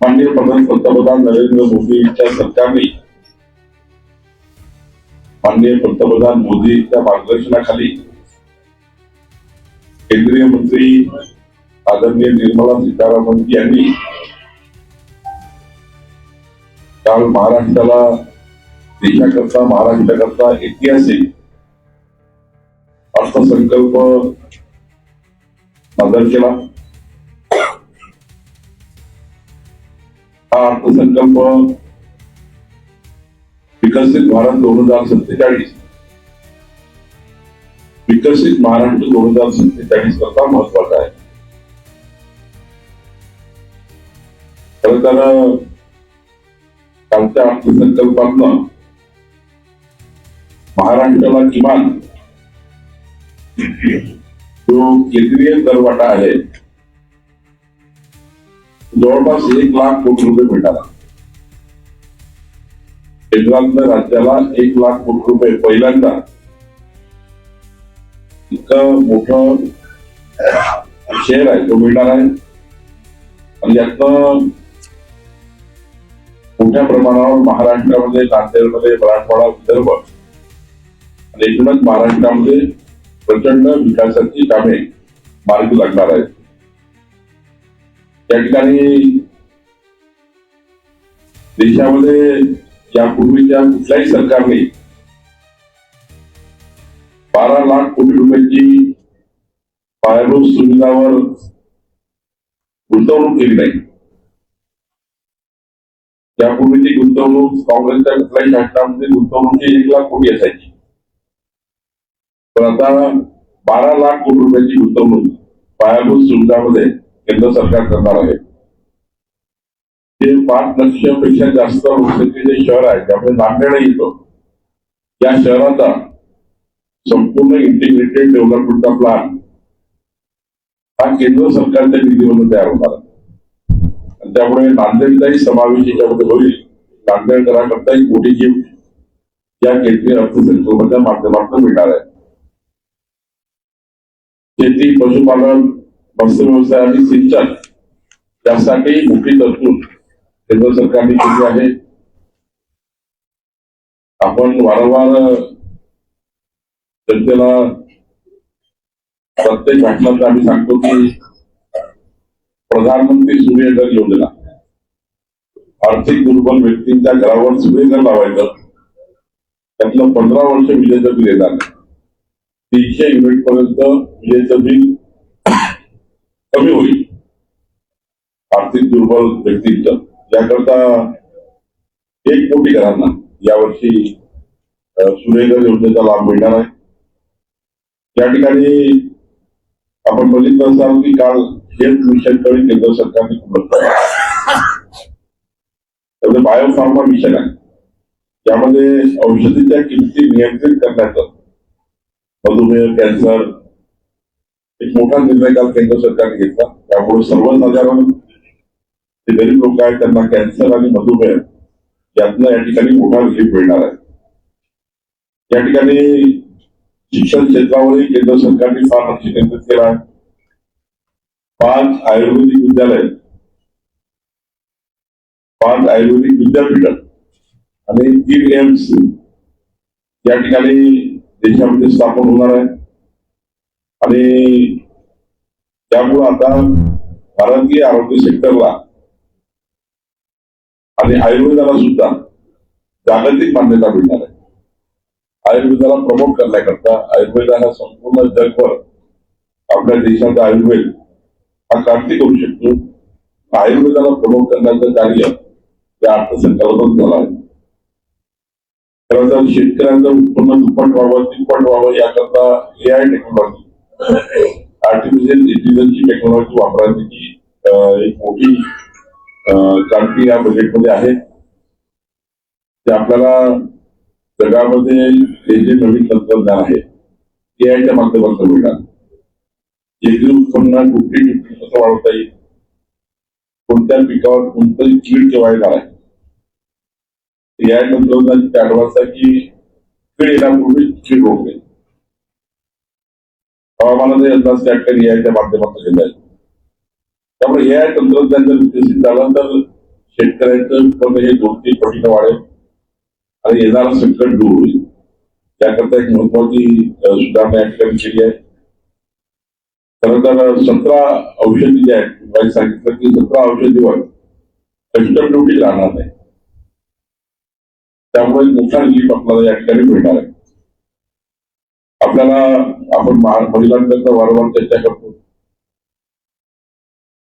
माननीय पंतप्रधान नरेंद्र मोदींच्या सरकारने माननीय पंतप्रधान मोदींच्या मार्गदर्शनाखाली केंद्रीय मंत्री आदरणीय निर्मला सीतारामन यांनी काल महाराष्ट्राला देशाकरता महाराष्ट्राकरता ऐतिहासिक अर्थसंकल्प सादर केला। हा अर्थसंकल्प विकसित भारत 2047 विकसित महाराष्ट्र 2047 करता महत्वाचा आहे। खरं तर कालच्या अर्थसंकल्पातनं महाराष्ट्राला किमान जो केंद्रीय करवाटा आहे जवळपास 1 लाख कोटी रुपये मिळाला। केंद्रातल्या राज्याला 1 लाख कोटी रुपये पहिल्यांदा इतकं मोठं शेअर आहे तो मिळणार आहे आणि यातनं मोठ्या प्रमाणावर महाराष्ट्रामध्ये नांदेडमध्ये मराठवाडा विदर्भ आणि एकूणच महाराष्ट्रामध्ये प्रचंड विकासाची कामे मार्गी लागणार आहेत। त्या ठिकाणी देशामध्ये यापूर्वीच्या कुठल्याही सरकारने 12 लाख कोटी रुपयांची पायाभूत सुविधावर गुंतवणूक केली नाही। यापूर्वीची गुंतवणूक काँग्रेसच्या कुठल्याही शासनामध्ये गुंतवणूक 1 लाख कोटी असायची, पण आता 12 लाख कोटी रुपयांची गुंतवणूक पायाभूत सुविधामध्ये केंद्र सरकार करणार आहे। हे 5 लक्षपेक्षा जास्त लोकसंख्येचे शहर आहे, त्यामुळे नांदेड येतो या शहराचा संपूर्ण इंटिग्रेटेड डेव्हलपमेंटचा प्लॅन हा केंद्र सरकारच्या निधीमधून तयार होणार आहे। त्यामुळे नांदेडचाही समावेश याच्यामध्ये होईल। नांदेडकरांकरता एक मोठी गिफ्ट या केंद्रीय अर्थसंकल्पाच्या माध्यमातून मिळणार आहे। शेती, पशुपालन, मत्स्य व्यवसाय आणि सिंचन यासाठी मोठी तरतूद केंद्र सरकारने केली आहे। आपण वारंवार जनतेला प्रत्येक भाषणात आम्ही सांगतो की प्रधानमंत्री सूर्यघर योजना आर्थिक दुर्बल व्यक्तींच्या घरावर सूर्यघर लावायचं, त्यातलं 15 वर्ष विजेचं बिल येणार, 300 युनिट पर्यंत विजेचं बिल कमी होईल आर्थिक दुर्बल व्यक्तींचं। याकरता 1 कोटी घरांना यावर्षी सूर्यघर योजनेचा लाभ मिळणार आहे। या ठिकाणी आपण बघितलं असाल की काल हेल्थ मिशनकडे केंद्र सरकारने त्यामध्ये बायोफार्मा मिशन आहे, त्यामध्ये औषधीच्या किमती नियंत्रित करण्याचं मधुमेह, कॅन्सर एक मोठा निर्णय काल केंद्र सरकारने घेतला। त्यामुळे सर्वसाधारण जे गरीब लोक आहेत त्यांना कॅन्सर आणि मधुमेह यातनं या ठिकाणी मोठा रिलीफ मिळणार आहे। या ठिकाणी शिक्षण क्षेत्रावरही केंद्र सरकारने फार लक्ष केंद्रित केलं आहे। 5 आयुर्वेदिक विद्यालय, 5 आयुर्वेदिक विद्यापीठ आणि 3 एम्स या ठिकाणी देशामध्ये स्थापन होणार आहे आणि त्यामुळे आता भारतीय आरोग्य सेक्टरला आणि आयुर्वेदाला सुद्धा जागतिक मान्यता मिळणार आहे। आयुर्वेदाला प्रमोट करण्याकरता आयुर्वेदाला संपूर्ण जगभर आपल्या देशाचा आयुर्वेद हा क्रांती करू शकतो। आयुर्वेदाला प्रमोट करण्याचं कार्य या अर्थसंकल्पातून झालं आहे। खरं तर शेतकऱ्यांचं उत्पन्न दुप्पट व्हावं, तिप्पट व्हावं याकरता AI टेक्नॉलॉजी, आर्टिफिशियल इंटेलिजन्सची टेक्नॉलॉजी वापरण्याची एक मोठी क्रांती या बजेटमध्ये आहे। ते आपल्याला जगामध्ये हे जे नवीन तंत्रज्ञान आहे AIच्या माध्यमातून मिळणार। एकरी उत्पन्न दुप्पटी कसं वाढवता येईल, कोणत्या पिकावर कोणतंही कीड केव्हा येणार आहे, AI तंत्रज्ञानाची ऍडव्हान्स आहे की कीड येण्यापूर्वी कीड रोखणे। हवामानाचा अंदाज त्या ठिकाणी एआयच्या माध्यमातून घेता येतो. त्यामुळे एआय तंत्रज्ञान जर विकसित झालं तर शेतकऱ्यांचं उत्पन्न हे 2-3 पटीनं वाढेल आणि येणारं संकट दूर होईल. त्याकरता एक महत्वाची सुधारणा या ठिकाणी केली आहे. खरं तर 17 औषधी जे आहेत, तुम्हाला सांगितलं की 17 औषधीवर कस्टम ड्युटी राहणार नाही. त्यामुळे मोठा रिलीफ आपल्याला या ठिकाणी मिळणार आहे. आपल्याला आपण महिलांकरता वारंवार चर्चा करतो,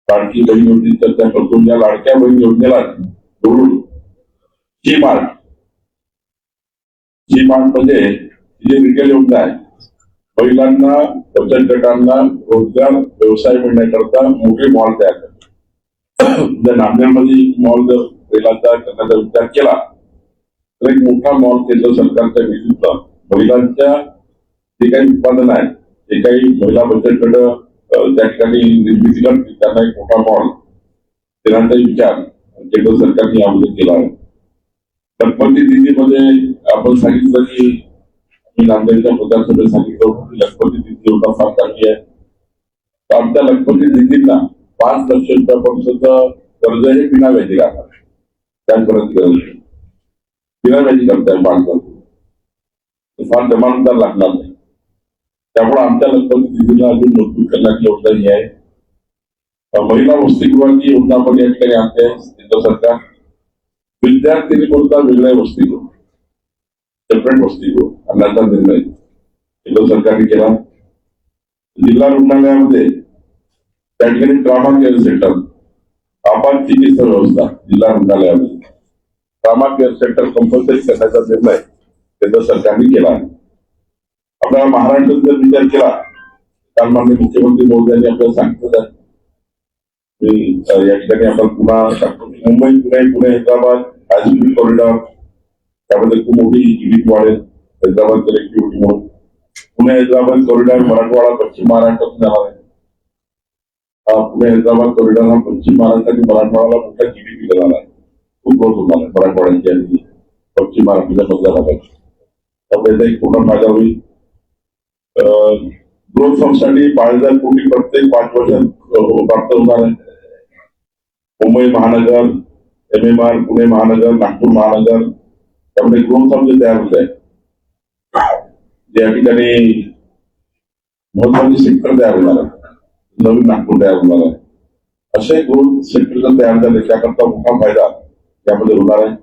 लाडकी बहीण योजनेची चर्चा करतो. या लाडक्या बहीण योजनेला जोडून जी मार्ट म्हणजे जी रिटेल योजना आहे, महिलांना, बचत गटांना रोजगार व्यवसाय मिळण्याकरता मोठे मॉल तयार करतात. जर नांदेडमध्ये मॉल जर महिलांचा करण्याचा विचार केला तर एक मोठा मॉल केंद्र सरकारच्या निधीतून महिलांच्या जे काही उत्पादन आहे, जे काही महिला बचत गट त्या ठिकाणी निर्मिती करतील त्यांना एक मोठा मॉल देण्याचा विचार केंद्र सरकारने यामध्ये केला आहे. लखपती दिल्लीमध्ये आपण सांगितलं की मी नांदेडच्या प्रचारसभेत सांगितलं होतं की लखपती दिल्ली योजना फार चांगली आहे. तर आमच्या लखपती दिल्लींना 5 लक्ष रुपयापर्यंत कर्ज हे विना व्याजी राहणार. बँकपर्यंत गरज विना व्याजी करताय 5 लाख, फार जमानतदार लागणार नाही. त्यामुळे आमच्या लखपती दिल्लीला अजून मजबूत करण्याची योजना ही आहे. महिला वसतिगृहाची योजना पण या ठिकाणी आणते केंद्र सरकार. विद्यार्थी कोणता वेगळ्या वसतिगृह, सेपरेट वसतिगृह आणण्याचा निर्णय केंद्र सरकारने केला. जिल्हा रुग्णालयामध्ये त्या ठिकाणी ट्रॉमा केअर सेंटर, आपात चिकित्सा व्यवस्था जिल्हा रुग्णालयामध्ये ट्रॉमा केअर सेंटर कंपल्सरी करण्याचा निर्णय केंद्र सरकारने केला. आपल्याला महाराष्ट्रात जर विचार केला, काल माननीय मुख्यमंत्री महोदयांनी आपल्याला सांगितलं या ठिकाणी आपण पुन्हा मुंबई पुणे हैदराबाद हायस्पीड कॉरिडॉर, त्यामध्ये खूप मोठी जीवित वाढेल हैदराबाद कनेक्टिव्हिटी म्हणून. पुणे हैदराबाद कॉरिडॉर मराठवाडा पश्चिम महाराष्ट्रातून जाणार आहे. पुणे हैदराबाद कॉरिडॉर हा पश्चिम महाराष्ट्र आणि मराठवाड्याला मोठा जीडीपी देणार आहे. खूप ग्रोथ होणार आहे मराठवाड्याची आणि पश्चिम महाराष्ट्राच्या मधल्या भागात. त्यामुळे याचा एक मोठा फायदा होईल. ग्रोथ फंडसाठी 5,000 कोटी प्रत्येक 5 वर्षात प्राप्त होणार आहे. मुंबई महानगर, MMR, पुणे महानगर, नागपूर महानगर, त्यामुळे ग्रोथ फंड जे तयार होत आहे, या ठिकाणी महत्वाचे सेक्टर तयार होणार आहे. नवीन नागपूर तयार होणार आहे. असे ग्रोथ सेक्टर जर तयार झाले त्याकरता मोठा फायदा त्यामध्ये होणार आहे.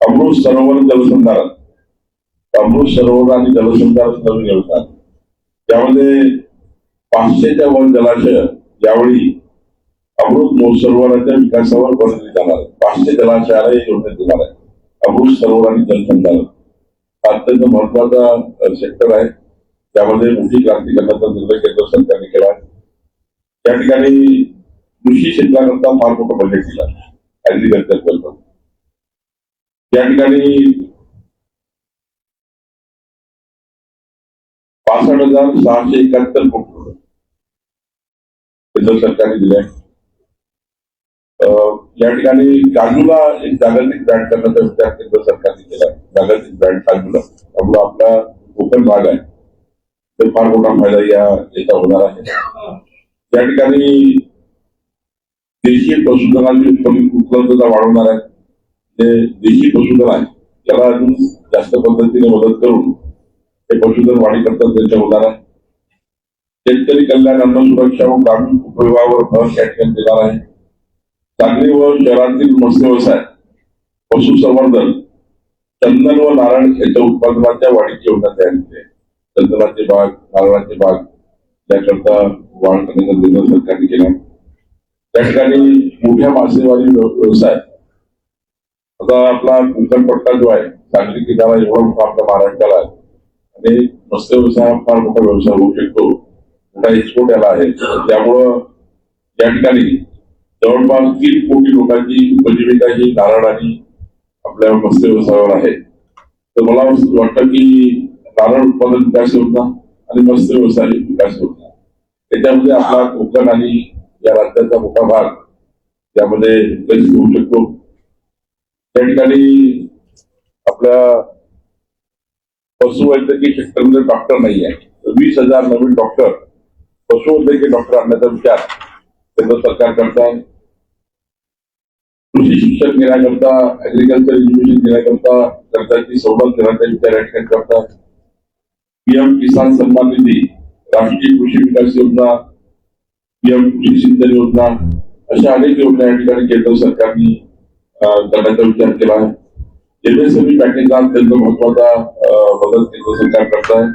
अमृत सरोवर जलसंधारण, अमृत सरोवर आणि जलसंधारण नवीन योजना, त्यामध्ये 500च्या वर जलाशय यावेळी अमृत सरोवराच्या विकासावर भर दिली जाणार आहे. 500 जलाशयाला योजनेत येणार आहे. अमृत सरोवर आणि जलसंधारण अत्यंत महत्वाचा सेक्टर आहे. त्यामध्ये मोठी क्रांती करण्याचा निर्णय केंद्र सरकारने केला आहे. त्या ठिकाणी कृषी क्षेत्राकरता फार मोठं बजेट दिलं आहे. ऍग्रिकल्चर करता त्या ठिकाणी 65,671 कोटी रुपये केंद्र सरकारने दिले आहे. या ठिकाणी काजूला एक जागतिक ब्रँड करण्याचा विचार केंद्र सरकारने केला. जागतिक ब्रँड काजूला, त्यामुळे आपला कोकण भाग आहे ते फार मोठा फायदा याचा होणार आहे. त्या ठिकाणी देशी पशुधनाची उपलब्धता वाढवणार आहे. जे देशी पशुधन आहे त्याला अजून जास्त पद्धतीने मदत करून ते पशुधन वाढी करता त्यांच्या होणार आहे. शेतकरी कल्याण, अन्न सुरक्षा व ग्रामीण उपयोगावर भर या ठिकाणी देणार आहे. सांगली व शहरातील मत्स्य व्यवसाय, पशुसंवर्धन, चंदन व नारळ याच्या उत्पादनाच्या वाढीची योजना तयार केली आहे. चंदनाचे बाग, नारळाचे बाग याकरता वाढ करण्याचा निर्णय सरकारने केला. त्या ठिकाणी मोठ्या मासेमारी व्यवसाय, आता आपला कोकण पट्टा जो आहे, सांगली किनारा एवढा मोठा आपल्या महाराष्ट्राला आहे आणि मत्स्य व्यवसाय फार मोठा व्यवसाय होऊ शकतो. मोठा एक्सपोर्ट याला आहे. त्यामुळं या ठिकाणी जवळपास 3 कोटी लोकांची उपजीविका ही नारळ आणि आपल्या मत्स्य व्यवसायावर आहे. तर मला वाटतं की नारळ उत्पादन विकास योजना आणि मत्स्य व्यवसाय विकास योजना त्याच्यामध्ये आपला कोकण आणि या राज्याचा मोठा भाग त्यामध्ये विकसित होऊ शकतो. त्या ठिकाणी आपल्या पशुवैद्यकीय क्षेत्रामध्ये डॉक्टर नाही आहे, तर 20,000 नवीन डॉक्टर, पशुवैद्यकीय डॉक्टर आणण्याचा विचार केंद्र सरकार करतात. कृषी शिक्षण घेण्याकरता, ऍग्रिकल्चर एज्युकेशन घेण्याकरता कर्जाची सवलत देण्याचा विचार या ठिकाणी करतात. पीएम किसान सन्मान निधी, राष्ट्रीय कृषी विकास योजना, पीएम कृषी सिंचन योजना, अशा अनेक योजना या ठिकाणी केंद्र सरकारने करण्याचा विचार केला आहे. एमएसएमई पॅकेजला अत्यंत महत्वाचा बदल केंद्र सरकार करत आहे.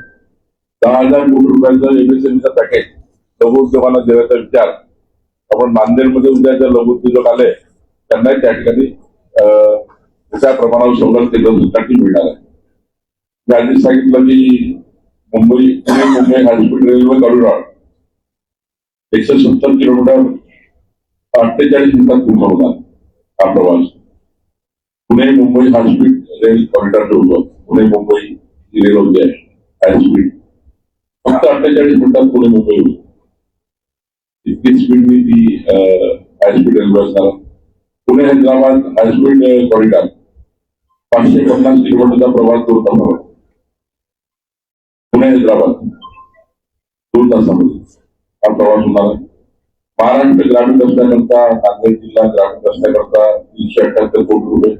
10,000 कोटी रुपयाचं एमएसएमईचं पॅकेज लघु उद्योगांना देण्याचा विचार आपण नांदेडमध्ये उद्या जर लघु उद्योग आले त्यांना त्या ठिकाणी मोठ्या प्रमाणावर सवलत केंद्र सरकारची मिळणार आहे. मी आधी सांगितलं की Pune Mumbai high speed railway corridor 170 kilometre 48 मिनिटात पूर्ण होणार हा प्रवास. Pune Mumbai high speed rail corridor ठेवतो. पुणे मुंबई रेल होते हायस्पीड फक्त 48 मिनिटात पुणे मुंबई होईल. इतकी स्पीडनी ती हायस्पीड रेल्वे असणार. पुणे हैदराबाद हायस्पीड कॉरिडॉर 550 किलोमीटरचा प्रवास 2 तासामध्ये. पुणे हैदराबाद 2 तासामध्ये हा प्रवास होणार आहे. महाराष्ट्र ग्रामीण रस्त्याकरता, नांदेड जिल्हा ग्रामीण रस्त्याकरता 378 कोटी रुपये,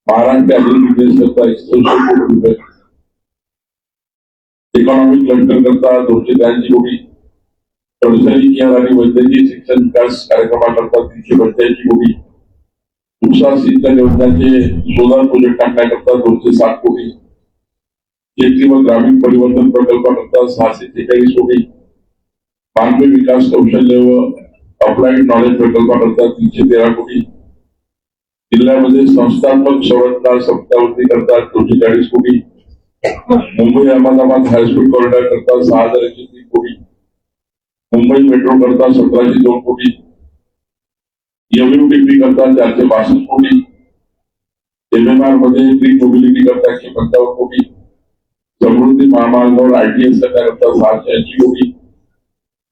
महाराष्ट्र ऍग्री करता 164 कोटी रुपये, इकॉनॉमिक क्लस्टर करता 283 कोटी, टर्सरी केअर आणि वैद्यकीय शिक्षण विकास कार्यक्रमाकरता 382 कोटी, उपसा सिंचन योजनेचे सोलर प्रोजेक्ट टाकण्याकरता 207 कोटी, शेती व ग्रामीण परिवर्तन प्रकल्पाकरता 643 कोटी, मानवी विकास कौशल्य व अप्लाइड नॉलेज प्रकल्पाकरता 313 कोटी, जिल्ह्यामध्ये संस्थात्मक संरचना सप्तावधी करता 240 कोटी, मुंबई अहमदाबाद हायस्पीड कॉरिडॉर करता 6,103 कोटी, मुंबई मेट्रो करता 1,702 कोटी, एमयूडीपी करता 462 कोटी, एमएमआर मध्ये ग्रीन मोबिलिटी करता 155 कोटी, समृद्धी महामार्गावर आयटीएस करता 680 कोटी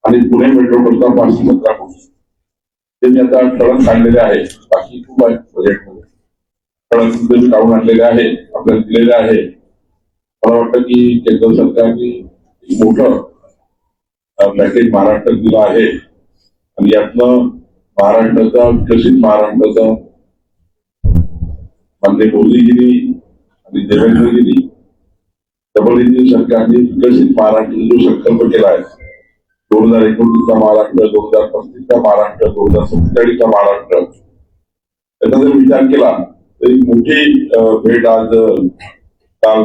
आणि पुणे मेट्रो करता 517 कोटी. ते मी आता ठळक काढलेले आहे. बाकी खूप आहे बजेटमध्ये ठळक मी काढून आणलेले आहे, आपल्याला दिलेले आहे. मला वाटतं की केंद्र सरकारने एक मोठं पॅकेज महाराष्ट्रात दिलं आहे आणि यातनं महाराष्ट्राचा विकसित महाराष्ट्राचा माननीय मोदीगिरी आणि देवेंद्रगिरी डबल इंजिन सरकारने विकसित महाराष्ट्र जो संकल्प केला आहे, 2029चा महाराष्ट्र, 2035चा महाराष्ट्र, 2047चा महाराष्ट्र, त्याचा जर विचार केला तर एक मोठी भेट आज काल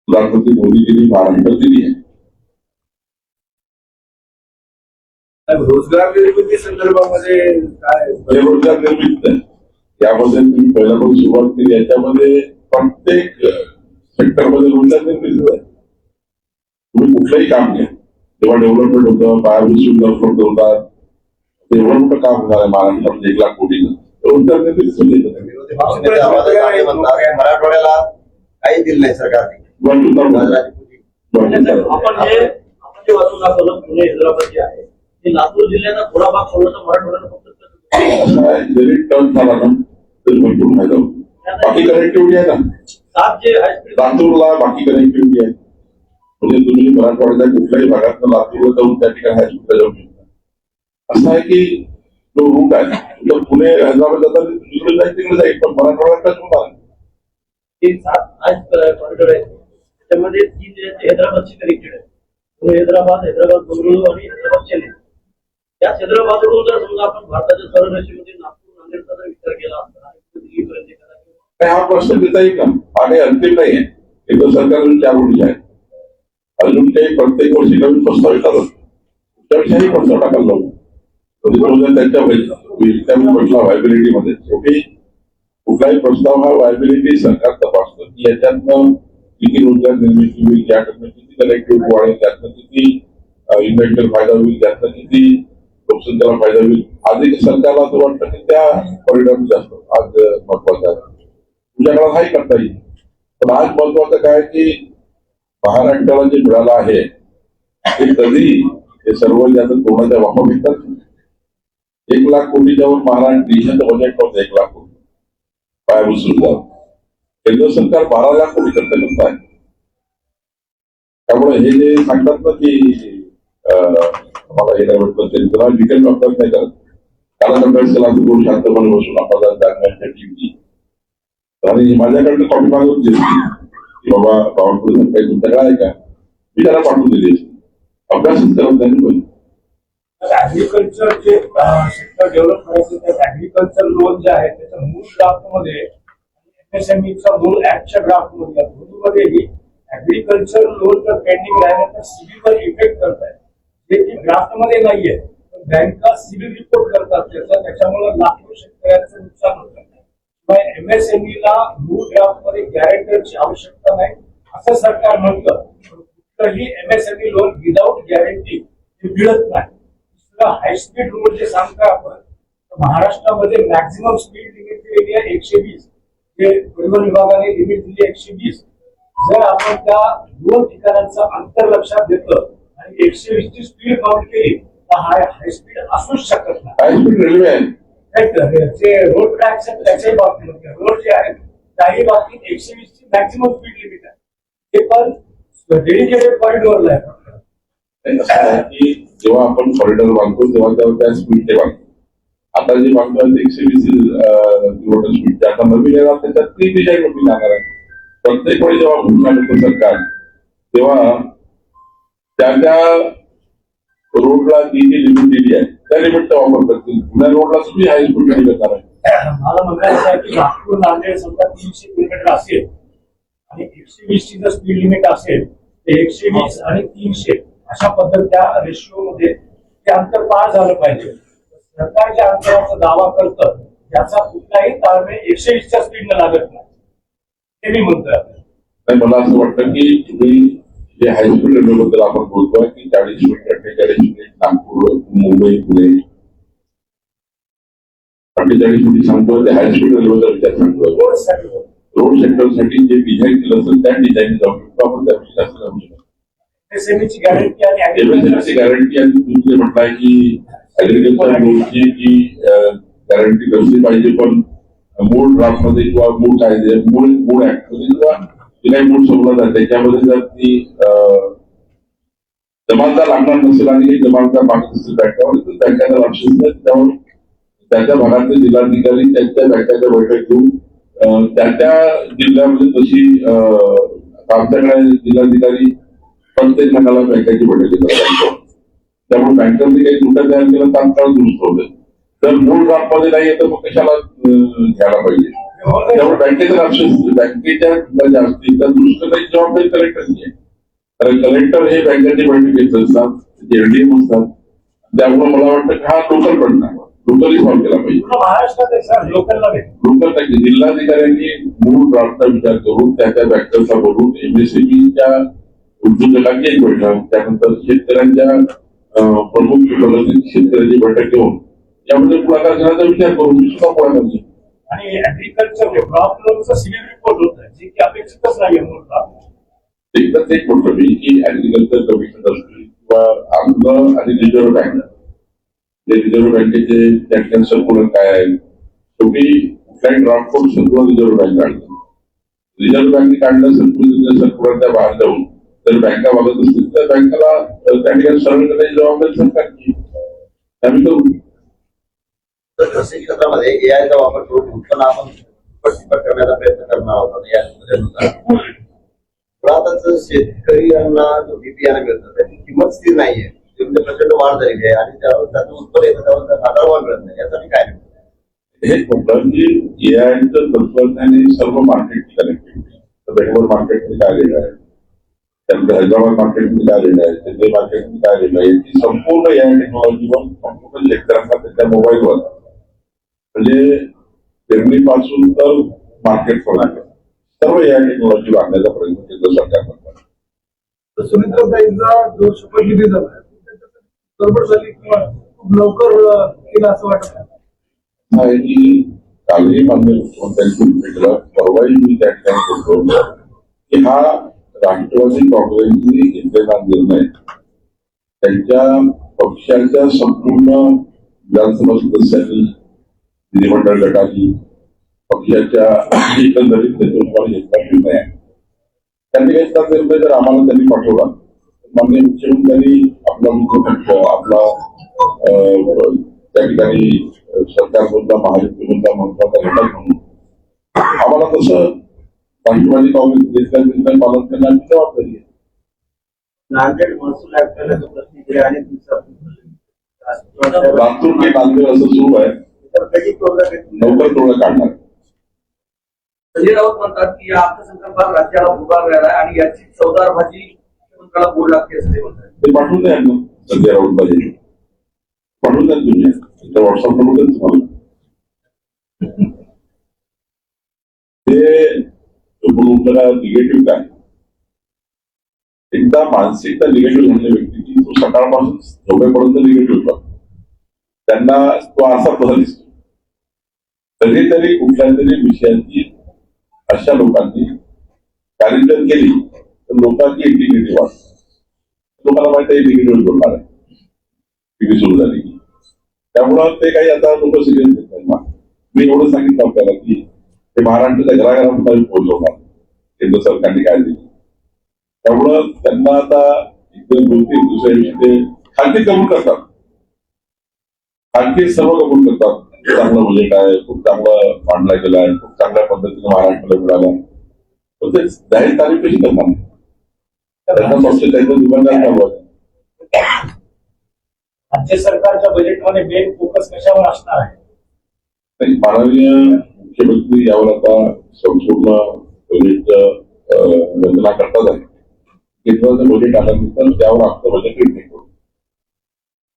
प्रधानमंत्री मोदीजींनी महाराष्ट्रात दिली आहे. रोजगार निर्मिती संदर्भामध्ये काय रोजगार निर्मिती आहे यामध्ये तुम्ही पहिल्यापासून सुरुवात केली. याच्यामध्ये प्रत्येक सेक्टरमध्ये रोजगार निर्मिती आहे. तुम्ही कुठलंही काम घ्या, जेव्हा डेव्हलपमेंट होतं, पायाभूत सुविधा उपलब्ध होतात, एवढं मोठं काम होणार आहे महाराष्ट्रामध्ये 1 लाख कोटीचं रोजगार निर्मिती. मराठवाड्याला काही दिलं नाही सरकारने. वाचून दाखवलं पुणे हैदराबाद जे आहे ते लातूर जिल्ह्याचा थोडा भाग सोडला मराठवाड्याला फक्त जरी टर्न झाला ना तरी भरपूर फायदा होतो. बाकी कनेक्टिव्हिटी आहे ना, 7 जे हायस्पीड लातूरला बाकी कनेक्टिव्हिटी आहे. म्हणजे तुम्ही मराठवाड्याच्या कुठल्याही भागात लातूरला जाऊन त्या ठिकाणी हायस्पीडला जाऊ शकता. असं आहे की जो रूट आहे तो पुणे हैदराबाद जाता तिकडे जाईल तिकडे जाईल, पण मराठवाड्यात होणार. 7 कॉरिडॉर आहे त्याच्यामध्ये 3 हैदराबादशी कनेक्टेड आहे. पुणे हैदराबाद, हैदराबाद बंगळुरू आणि हैदराबाद चेन्नई. त्या हैदराबादवरून जर समजा आपण भारताच्या सर्व रेषेमध्ये नागपूर नांदेडचा जर विचार केला असता दिल्लीपर्यंत हा प्रश्न देता येईल का? हा काही अंतिम नाही आहे. केंद्र सरकार 4 वर्ष आहे. अजून काही प्रत्येक वर्षी नवीन प्रस्ताव येतात. त्याविषयी प्रस्ताव टाकायला जाऊ म्हणजे त्यांच्या प्रश्न व्हायबिलिटीमध्ये शेवटी कुठलाही प्रस्ताव हा व्हायबिलिटी सरकार तपासतं की याच्यातनं किती रोजगार निर्मिती होईल, त्यातनं किती कनेक्टिव्हिटी वाढेल, त्यातनं किती इन्व्हेस्टर फायदा होईल, त्यातनं किती लोकसंख्येला फायदा होईल. आधी सरकारला असं वाटतं की त्या कॉरिडॉर जास्त आज महत्वाचं आहे. तुमच्याकडे हाही करता येईल, पण आज महत्वाचं काय की महाराष्ट्राला जे मिळालं आहे ते कधी हे सर्व ज्याचं तोंडाच्या वापर मिळतात. 1 लाख कोटीच्या वर महाराष्ट्र देशाचं बजेट होतं 1 लाख कोटी पायाभूत सुविधा. केंद्र सरकार 12 लाख कोटी खर्च करत आहे. त्यामुळे हे जे सांगतात ना की मला हे काय वाटतं त्यांना डिटेल अभ्यास नाही करत. त्याला अभ्यास केला तर दोन शांतपणे बसून आपल्याला जाणण्याच्या टीमची आणि माझ्याकडनं कॉपी मागवून दिली की बाबा बावनकुळे काही तुमच्याकडे आहे का, मी त्याला पाठवून दिली. अभ्यासच करत नाही पण ऍग्रिकल्चरचे सेक्टर डेव्हलप करायचे तर ऍग्रिकल्चर लोन जे आहे त्याच्या मूळ ड्राफ्टमध्ये एमएसएमईचा मूळ ऍक्टच्या ड्राफ्टमध्ये दोन्हीमध्येही ऍग्रिकल्चर लोन जर पेंडिंग राहिलं तर सिबिलवर इफेक्ट करत आहे, जे की ड्राफ्टमध्ये नाहीये. बँका सिबिल रिपोर्ट करतात त्याच्यामुळे लाखो शेतकऱ्यांचं नुकसान होतं. शिवाय एमएसएमईला मूळ ड्राफ्टमध्ये गॅरेंटरची आवश्यकता नाही असं सरकार म्हणतं. कुठलंही एमएसएमई लोन विदाऊट गॅरंटी मिळत नाही. हायस्पीड रोड जे सांगतो आपण महाराष्ट्रामध्ये मॅक्झिमम स्पीड लिमिट दिलेली आहे 120, जे परिवहन विभागाने लिमिट दिली 120. जर आपण त्या दोन ठिकाणांचं अंतर लक्षात घेतलं आणि 120 ची स्पीड काउंट केली तर हायस्पीड असूच शकत नाही. हायस्पीड रेल्वे आहे जे रोड ट्रॅक्स आहेत त्याच्याही बाबतीत रोड जे आहेत त्याही बाबतीत 120 ची मॅक्झिमम स्पीड लिमिट आहे. ते पण डेडिकेटेड कॉरिडॉरला आहे. की जेव्हा आपण कॉरिडॉर बांधतो तेव्हा त्या स्पीडने बांधतो. आता जे बांधतो 120 किलोमीटर स्पीड आता नवीन येणार त्याच्यात ती डिझाईन नवीन जाणार आहे. प्रत्येक वेळी जेव्हा घोषणा करतो सरकार तेव्हा त्या रोडला जी जी लिमिट दिली आहे त्या लिमिटचा वापर करतील. पुण्या रोडला तुम्ही हाय स्पीड लिमिट करणार आहे. मला म्हणायचं आहे की नागपूर नांदेड समजा 300 किलोमीटर असेल आणि 120 ची जर स्पीड लिमिट असेल तर 120 आणि 300 अशा पद्धत त्या रेशिओ मध्ये ते अंतर पार झालं पाहिजे. सरकार ज्या अंतराचा दावा करतं त्याचा कुठलाही ताळमेळ 120च्या स्पीडनं लागत नाही हे मी म्हणतोय. मला असं वाटतं की तुम्ही जे हायस्पीड रेल्वे बद्दल आपण बोलतोय की 40 minute 48 minute Nagpur Mumbai Pune 48 minute सांगतोय ते हायस्पीड रेल्वेचा विचार सांगतोय. रोड सेक्टरसाठी जे डिझाईन केलं असेल त्या डिझाईन जाऊ शकतो आपण त्यापेक्षा जास्त जाऊ शकतो. एमएसएमईची गॅरंटी आणि एमएसएमईची गॅरंटी आणि दुसरे म्हटलंय की ऍग्रिकल्चर लोनची जी गॅरंटी कसली पाहिजे पण मूळ ड्राफ्ट मध्ये किंवा मूळ कायदे मूळ ऍक्ट मध्ये किंवा जी काही मूळ सवलत आहे त्याच्यामध्ये जर ती जमानदार लागणार नसेल आणि जमानदार मागत असेल बँकामध्ये तर बँकांना लक्ष नाही. त्यामुळे त्याच्या भागातले जिल्हाधिकारी त्यांच्या बँकाच्या बैठक घेऊन त्या जिल्ह्यामध्ये तशी आमच्याकडे जिल्हाधिकारी प्रत्येक महिन्याला बँकेची बैठक घेतात. त्यामुळे बँकांनी काही तुटक तयार केलं तात्काळ दुरुस्त होते. जर मूळ ड्राफ्ट मध्ये नाही तर मग कशाला घ्यायला पाहिजे. त्यामुळे बँकेचं लक्ष बँकेच्या ज्या असतील त्या दुरुस्त काही जबाबदारी कलेक्टरची आहे. कारण कलेक्टर हे बँकेची बैठक घेत असतात एलडीएम असतात. त्यामुळे मला वाटतं की हा लोकल पडणार लोकली सॉल्व्ह केला पाहिजे. महाराष्ट्रात लोकल पाहिजे. जिल्हाधिकाऱ्यांनी मूळ ड्राफ्टचा विचार करून त्या बँकेचा बोलून एमएसएमईच्या उद्योजकांची एक बैठक त्यानंतर शेतकऱ्यांच्या प्रमुख शेतकऱ्यांची बैठक घेऊन यामध्ये पुढाकार घेण्याचा विचार करून सुद्धा पुढाकार घेऊ. आणि ऍग्रिकल्चर क्रॉप लोनचा सिव्हिल रिपोर्ट होत आहे जे की अपेक्षितच नाहीये मूळ ड्राफ्ट. एकदाच एक म्हणतो मी की ऍग्रिकल्चर कमिशन असतील किंवा अन्न आणि रिझर्व्ह बँक जे रिझर्व्ह बँकेचे टॅक्शन सर्क्युलर काय आहे शेवटी कुठल्याही ड्राफ्ट करून सर्क्युलर रिझर्व्ह बँक काढतो. रिझर्व्ह बँकेने काढलं सर्क्युलर त्या बाहेर जाऊन जर बँका वागत असतील तर बँकेला त्या ठिकाणी सरळ करण्याची जबाबदारी सरकारची आम्ही करू. कृषी क्षेत्रामध्ये एआयचा वापर करून उत्पन्न आपण करण्याचा प्रयत्न करणार आहोत. मुळातच शेतकऱ्यांना जो बियाणं मिळतं त्याची किंमत स्थिर नाहीये. म्हणजे प्रचंड वाढ झालेली आहे आणि त्याचं उत्पन्न येतं त्यावर बाजारभाव मिळत नाही. यासाठी काय हे म्हटलं की एआयचं तंत्रज्ञान सर्व मार्केटची कनेक्टिव्हिटी. तर बेंगलोर मार्केटमध्ये काय लिहिलं आहे त्यानंतर हैदराबाद मार्केटमध्ये काय लिहिलं आहे चेन्नई मार्केटमध्ये काय लिहिलं आहे याची संपूर्ण एआय टेक्नॉलॉजीवर संपूर्ण शेतकऱ्यांना त्याच्या मोबाईलवर म्हणजे पेरणीपासून तर मार्केट पर्यंत सर्व एआय टेक्नॉलॉजी आणण्याचा प्रयत्न केंद्र सरकार करतात. सुनीताताईंचा जो शपथविधी झाला गडबड झाली किंवा खूप लवकर केला असं वाटत आहे की कालही मान्य मुख्यमंत्र्यांनी भेटलं परवाही मी त्या ठिकाणी बोलतो की हा राष्ट्रवादी काँग्रेसने घेतलेला निर्णय त्यांच्या पक्षाच्या संपूर्ण विधानसभा सदस्यांनी विधिमंडळ गटाची पक्षाच्या एकंदरीत नेतृत्वाने घेतला निर्णय आहे. त्यांनी काही त्याचा निर्णय जर आम्हाला त्यांनी पाठवला, माननीय मुख्यमंत्र्यांनी आपला मुख्य आपला त्या ठिकाणी सरकारमधला महायुतीमधला महत्वाचा घटक म्हणून आम्हाला तसं राष्ट्रवादी काँग्रेस घेतल्या निर्णय पालन करण्याची जबाबदारी आहे. नांदेड महसूल आयुक्तांना जो प्रश्न दिला अनेक दिवसापूर्वी लातूर ते नांदेड असं सुरू आहे, तर कधी तोडगा लवकर तोडगा काढणार. संजय राऊत म्हणतात की या अर्थसंकल्पात राज्याला भूभाग मिळाला आणि याची चवदार भाजी मुख्यमंत्र्याला गोड लागते असं ते म्हणतात. ते पाठवून द्या ना संजय राऊत पाहिजे, पाठवून द्या तुम्ही व्हॉट्सअप नंबर तुम्हाला. ते निगेटिव्ह काय, एकदा मानसिकता निगेटिव्ह झालेल्या व्यक्तीची तो सकाळपासून झोपेपर्यंत निगेटिव्ह होता, त्यांना तो असा तसा दिसतो. कधीतरी कुठल्या तरी विषयाची अशा लोकांनी कार्यक्रम केली तर लोकांची इंटिग्रिटी वाढते. लोकांना माहिती आहे निगेटिव्ह बोलणार आहे, टीव्ही सुरू झाली. त्यामुळं ते काही आता लोक सिरियस घेत नाही. मी एवढं सांगितलं आपल्याला की ते महाराष्ट्राच्या घराघरामध्ये पोहोचवणार केंद्र सरकारने काय दिली. त्यामुळं त्यांना आता इतर बोलतील दुसऱ्या दिवशी ते खालती कबूल करतात, खालती सर्व कबूल करतात. चांगलं बजेट आहे, खूप चांगलं मांडला गेला आहे, खूप चांगल्या पद्धतीने महाराष्ट्राला मिळाला. पण ते जाहीर तारीख कशी करणार, त्यांना पक्ष त्यांच्या दुकानदार चालू. राज्य सरकारच्या बजेटमध्ये मेन फोकस कशावर असणार आहे? माननीय मुख्यमंत्री यावर आता संपूर्ण बजेट रचना करतात आहे. केंद्राचं बजेट आल्यानंतर त्यावर आपलं बजेट निर्णय करू.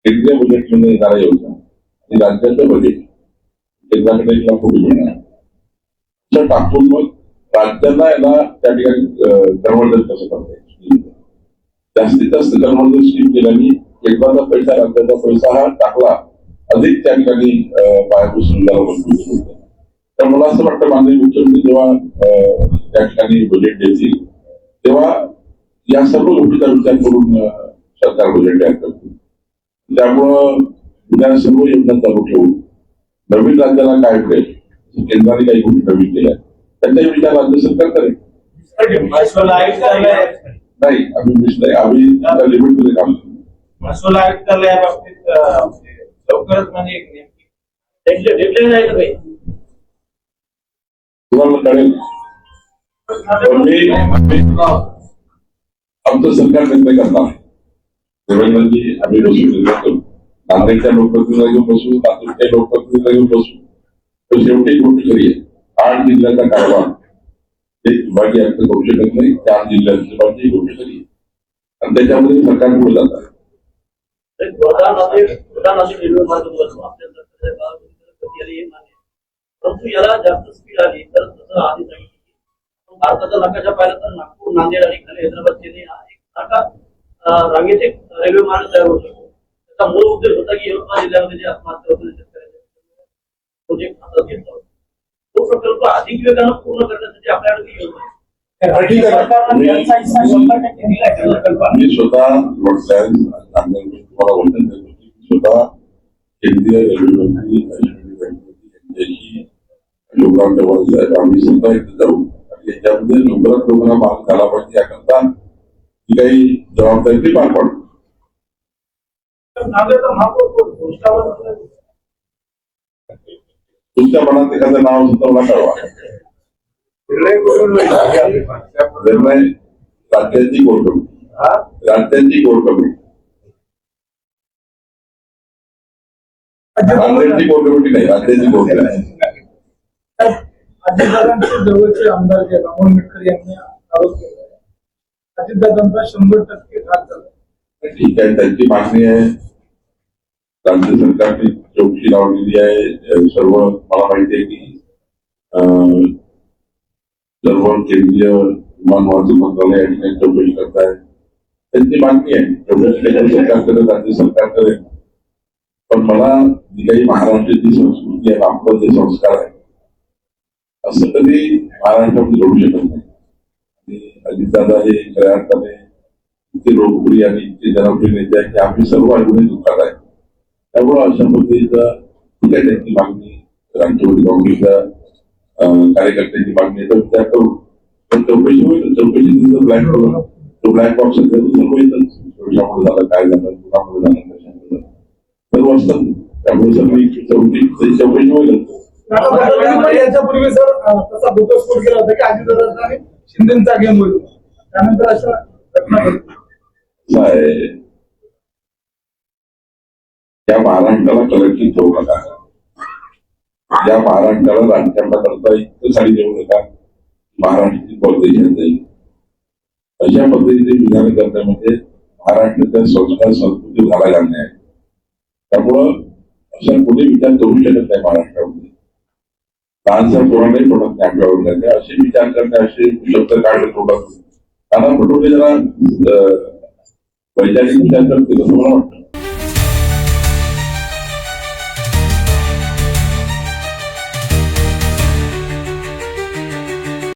केंद्रीय बजेटमध्ये येणाऱ्या योजना आणि राज्याचं बजेट केंद्राकडे कुठे मिळणार असं टाकून मग राज्यांना याला त्या ठिकाणी कन्व्हर्जन कसं करता येईल, जास्तीत जास्त कन्व्हर्जन स्कीम केल्याने केंद्राचा पैसा राज्याचा पैसा हा टाकला अधिक त्या ठिकाणी पायाभूत सुविधाला मजबूत होतं. तर मला असं वाटतं माननीय मुख्यमंत्री जेव्हा त्या ठिकाणी बजेट देतील तेव्हा या सर्व गोष्टीचा विचार करून सरकार बजेट तयार करतील. त्यामुळं उद्या सर्व योजना चालू ठेवून नवीन राज्याला काय मिळेल, केंद्राने काही गोष्टी नवीन केल्या त्याचाही विचार राज्य सरकार करेल. नाही आम्ही लिमिटमध्ये काम करू. महसूल आयुक्ताला या बाबतीत लवकरच म्हणजे डेडलाईन आहे का काही? तुम्हाला कळेल. आमचं सरकार निर्णय करणार. देवेंद्रजी आम्ही बसून निर्णय करू. नांदेडच्या लोकप्रतिनिधी घेऊन बसू, लातूरच्या लोकप्रतिनिधी घेऊन बसू. तर शेवटी गोष्ट खरी आहे, 8 जिल्ह्याचा कारभार एक विभागीय आयुक्त करू शकत नाही. 4 जिल्ह्यांची बाजू गोष्ट खरी आहे आणि त्याच्यामध्ये सरकार पुढे जात आहे. रेल्वे मार्ग परंतु याला जास्त स्पीड आली तर तसं आधी सांगितलं भारताचा नकाशा पाहिला तर नागपूर, नांदेड आणि खाली हैदराबाद, चेन्नई हा एक सारखा रांगेचे रेल्वे मार्ग तयार होऊ शकतो. त्याचा मूळ उद्देश होता की यवतमाळ जिल्ह्यामध्ये जे आत्महत्या होते शेतकऱ्यांचे प्रोजेक्ट हातात घेतला होता. तो प्रकल्प अधिक वेगानं पूर्ण करण्यासाठी आपल्याकडे योजना आहे. मी स्वतः तुम्हाला वचन देतो की स्वतः केंद्रीय रेल्वे मंत्री यांच्याशी लोकांच्या साहेब आम्ही सुद्धा इथे जाऊ आणि याच्यामध्ये लवकरात लोकांना मार्ग झाला पाहिजे याकरता जी काही जबाबदारी ती पार पाडू. तुमच्या मनात एखादं नाव सुचवला कळवा. निर्णय राज्याची कोर कमिटी, राज्याची कोर कमिटी, नांदेडची कोर कमिटी नाही, राज्याची कोर कमिटी. अजितदादांचे जवळचे आमदार जे राम आंबेडकर यांनी आरोप केला आहे, अजितदादांचा 100% घात झाला. ठीक आहे, त्यांची मागणी आहे. राज्य सरकारने चौकशी लावलेली आहे. सर्व मला माहिती आहे की सर्व केंद्रीय विमान वाहतूक मंत्रालय या ठिकाणी चौकशी करताय. त्यांची मागणी आहे, चौकशी सरकार करेल, राज्य सरकार करेल. पण मला जी काही महाराष्ट्राची संस्कृती आहे, आपलं जे संस्कार आहे, असं कधी महाराष्ट्रामध्ये घडू शकत नाही. आणि अजितदादा हे खऱ्या अर्थाने इतके लोकप्रिय आणि इतके जनप्रिय नेते आहेत की आम्ही सर्व अजूनही दुःखात आहे. त्यामुळे अशा पद्धतीचा ठीक आहे, त्यांची मागणी राष्ट्रवादी काँग्रेसच्या कार्यकर्त्यांची मागणी याचा विचार करू. पण चौकशी होईल, चौकशी ब्लॅक तो ब्लॅक बॉक्स सर्व येतच, कशामुळे झालं, काय झालं, कुणामुळे झालं, कशामुळे झालं, सर्व असतात. त्यामुळे सगळी चौकशी होईल. याच्यापूर्वी सर तसा घटस्फोट केला होता की अजितदादांचा आणि शिंदेचा गेम होईल, त्यानंतर अशा घटना घडल्या. आहे या महाराष्ट्राला कलंकित ठेवू नका, या महाराष्ट्राला राजकारणा करता इतकं साडी देऊ नका, महाराष्ट्राची परदेशात जाईल. अशा पद्धतीने विधान करण्यामध्ये महाराष्ट्राच्या संस्कार संस्कृती घालायला नाही. त्यामुळं असा कोणी विचार करू शकत नाही महाराष्ट्रामध्ये. लहानसा पोरांनाही पडत नाही आपल्यावर असे विचार करणे, असे शब्द काढले तोडत. नाना पटोले जरा वैचारिक विचार करतील असं मला वाटतं.